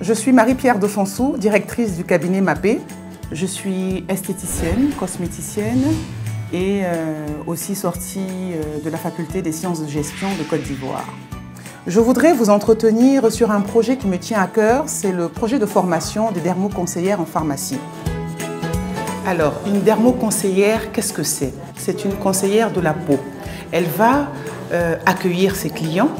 Je suis Marie-Pierre Defonsou, directrice du cabinet MAPE. Je suis esthéticienne, cosméticienne et aussi sortie de la faculté des sciences de gestion de Côte d'Ivoire. Je voudrais vous entretenir sur un projet qui me tient à cœur, c'est le projet de formation des dermoconseillères en pharmacie. Alors, une dermoconseillère, qu'est-ce que c'est? C'est une conseillère de la peau. Elle va accueillir ses clients,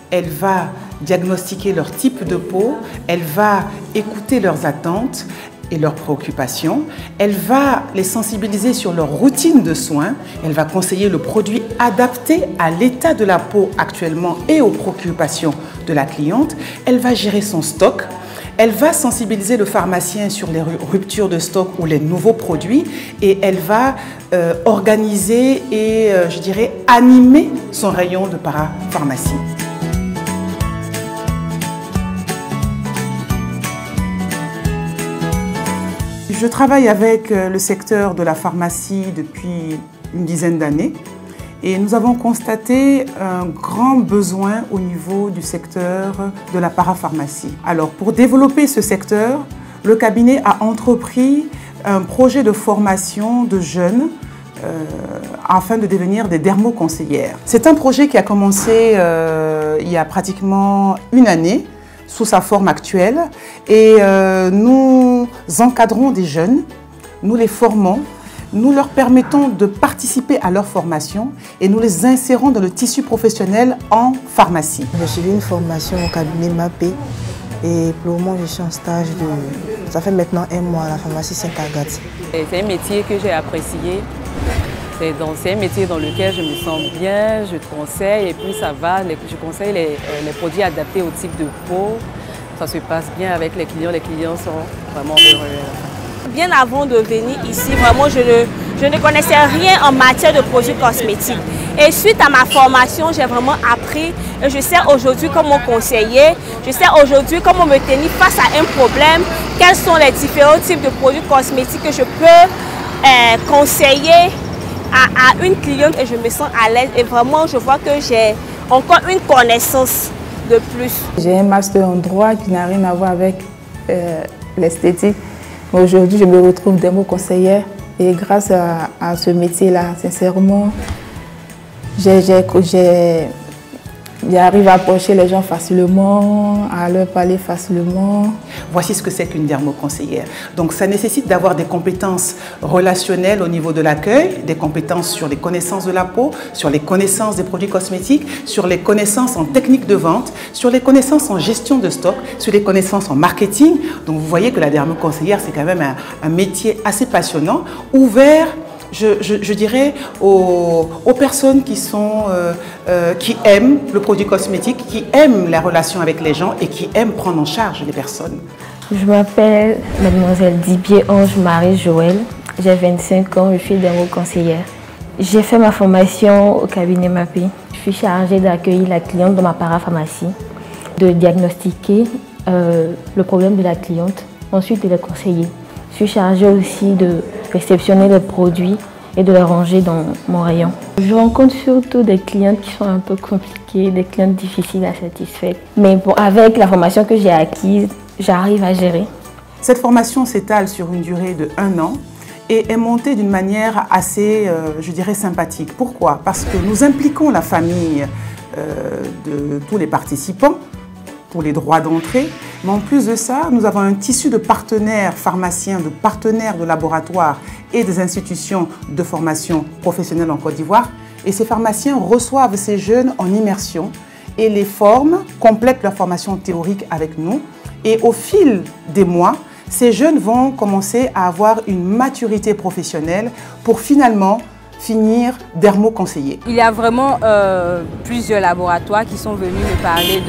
elle va diagnostiquer leur type de peau, elle va écouter leurs attentes et leurs préoccupations, elle va les sensibiliser sur leur routine de soins, elle va conseiller le produit adapté à l'état de la peau actuellement et aux préoccupations de la cliente, elle va gérer son stock, elle va sensibiliser le pharmacien sur les ruptures de stock ou les nouveaux produits et elle va organiser et, je dirais, animer son rayon de parapharmacie. Je travaille avec le secteur de la pharmacie depuis une dizaine d'années et nous avons constaté un grand besoin au niveau du secteur de la parapharmacie. Alors, pour développer ce secteur, le cabinet a entrepris un projet de formation de jeunes afin de devenir des dermoconseillères. C'est un projet qui a commencé il y a pratiquement une année, sous sa forme actuelle et nous encadrons des jeunes, nous les formons, nous leur permettons de participer à leur formation et nous les insérons dans le tissu professionnel en pharmacie. J'ai suivi une formation au cabinet MAPE et pour le moment je suis en stage ça fait maintenant 1 mois à la pharmacie Sainte-Agathe. C'est un métier que j'ai apprécié. C'est un métier dans lequel je me sens bien, je conseille et puis ça va, je conseille les produits adaptés au type de peau. Ça se passe bien avec les clients sont vraiment heureux. Bien avant de venir ici, vraiment je ne connaissais rien en matière de produits cosmétiques. Et suite à ma formation, j'ai vraiment appris et je sais aujourd'hui comment conseiller, je sais aujourd'hui comment me tenir face à un problème, quels sont les différents types de produits cosmétiques que je peux conseiller à une cliente et je me sens à l'aise et vraiment je vois que j'ai encore une connaissance de plus. J'ai un master en droit qui n'a rien à voir avec l'esthétique. Aujourd'hui je me retrouve dermoconseillère et grâce à ce métier-là, sincèrement, j'arrive à approcher les gens facilement, à leur parler facilement. Voici ce que c'est qu'une dermoconseillère. Donc ça nécessite d'avoir des compétences relationnelles au niveau de l'accueil, des compétences sur les connaissances de la peau, sur les connaissances des produits cosmétiques, sur les connaissances en technique de vente, sur les connaissances en gestion de stock, sur les connaissances en marketing. Donc vous voyez que la dermoconseillère, c'est quand même un métier assez passionnant, ouvert, je dirais, aux personnes qui aiment le produit cosmétique, qui aiment la relation avec les gens et qui aiment prendre en charge les personnes. Je m'appelle Mademoiselle Dibier Ange Marie Joël, j'ai 25 ans, je suis dermoconseillère. J'ai fait ma formation au cabinet MAPE. Je suis chargée d'accueillir la cliente dans ma parapharmacie, de diagnostiquer le problème de la cliente, ensuite de la conseiller. Je suis chargée aussi de réceptionner les produits et de les ranger dans mon rayon. Je rencontre surtout des clientes qui sont un peu compliquées, des clientes difficiles à satisfaire. Mais bon, avec la formation que j'ai acquise, j'arrive à gérer. Cette formation s'étale sur une durée de 1 an et est montée d'une manière assez, je dirais, sympathique. Pourquoi? Parce que nous impliquons la famille de tous les participants pour les droits d'entrée. Mais en plus de ça, nous avons un tissu de partenaires pharmaciens, de partenaires de laboratoires et des institutions de formation professionnelle en Côte d'Ivoire. Et ces pharmaciens reçoivent ces jeunes en immersion et les forment, complètent leur formation théorique avec nous. Et au fil des mois, ces jeunes vont commencer à avoir une maturité professionnelle pour finalement finir dermoconseiller. Il y a vraiment plusieurs laboratoires qui sont venus me parler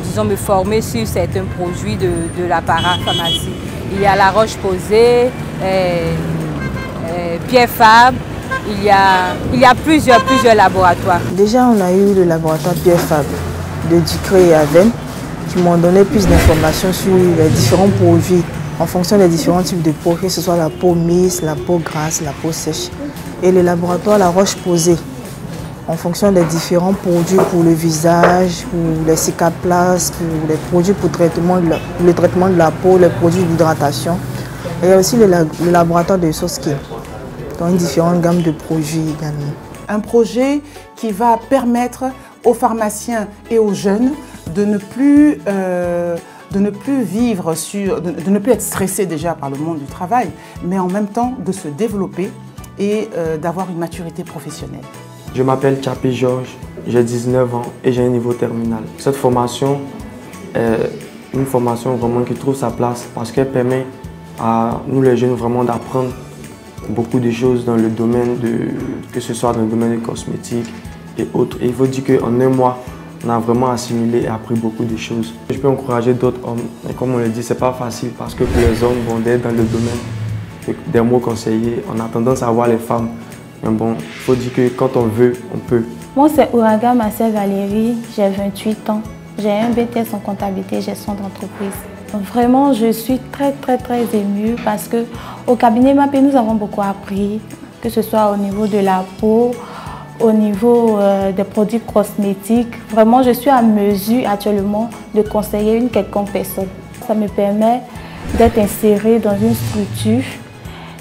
disons, me former sur certains produits de la parapharmacie. Il y a La Roche-Posay, Pierre Fabre, il y a plusieurs laboratoires. Déjà, on a eu le laboratoire Pierre Fabre de Ducré et Aven qui m'ont donné plus d'informations sur les différents produits en fonction des différents types de peau, que ce soit la peau mince, la peau grasse, la peau sèche. Et le laboratoire La Roche-Posay en fonction des différents produits pour le visage, pour les cicatrices, pour les produits pour le traitement de la peau, les produits d'hydratation. Et il y a aussi le laboratoire de SoSkin, dans une différente gamme de produits également. Un projet qui va permettre aux pharmaciens et aux jeunes de ne plus être stressés déjà par le monde du travail, mais en même temps de se développer et d'avoir une maturité professionnelle. Je m'appelle Tchapi Georges, j'ai 19 ans et j'ai un niveau terminal. Cette formation est une formation vraiment qui trouve sa place parce qu'elle permet à nous les jeunes vraiment d'apprendre beaucoup de choses dans le domaine que ce soit dans le domaine des cosmétiques et autres. Et il faut dire qu'en un mois, on a vraiment assimilé et appris beaucoup de choses. Je peux encourager d'autres hommes, mais comme on le dit, c'est pas facile parce que pour les hommes, d'être dans le domaine des mots conseillers, on a tendance à voir les femmes. Mais bon, il faut dire que quand on veut, on peut. Moi, c'est Ouraga Massé Valérie, j'ai 28 ans. J'ai un BTS en comptabilité et gestion d'entreprise. Vraiment, je suis très émue parce qu'au cabinet MAPé, nous avons beaucoup appris, que ce soit au niveau de la peau, au niveau des produits cosmétiques. Vraiment, je suis à mesure actuellement de conseiller une quelconque personne. Ça me permet d'être insérée dans une structure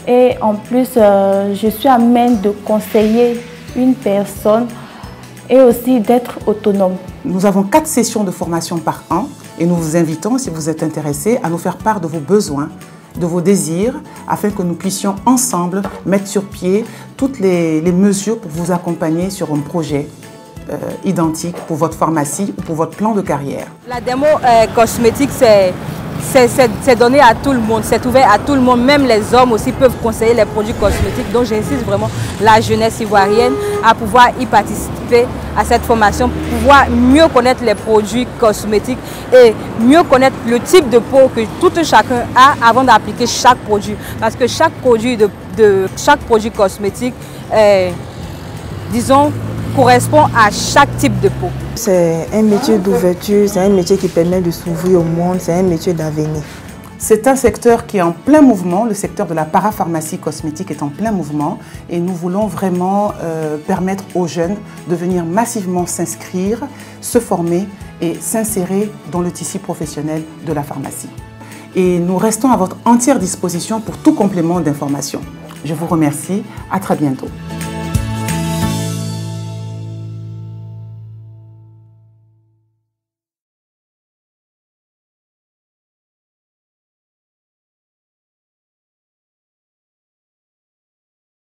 et en plus, je suis à même de conseiller une personne et aussi d'être autonome. Nous avons 4 sessions de formation par an et nous vous invitons, si vous êtes intéressés, à nous faire part de vos besoins, de vos désirs, afin que nous puissions ensemble mettre sur pied toutes les mesures pour vous accompagner sur un projet identique pour votre pharmacie ou pour votre plan de carrière. La démo cosmétique, c'est donné à tout le monde, c'est ouvert à tout le monde, même les hommes aussi peuvent conseiller les produits cosmétiques. Donc j'insiste vraiment la jeunesse ivoirienne à pouvoir y participer à cette formation, pour pouvoir mieux connaître les produits cosmétiques et mieux connaître le type de peau que tout chacun a avant d'appliquer chaque produit. Parce que chaque produit chaque produit cosmétique, disons, correspond à chaque type de peau. C'est un métier d'ouverture, c'est un métier qui permet de s'ouvrir au monde, c'est un métier d'avenir. C'est un secteur qui est en plein mouvement, le secteur de la parapharmacie cosmétique est en plein mouvement et nous voulons vraiment permettre aux jeunes de venir massivement s'inscrire, se former et s'insérer dans le tissu professionnel de la pharmacie. Et nous restons à votre entière disposition pour tout complément d'information. Je vous remercie, à très bientôt.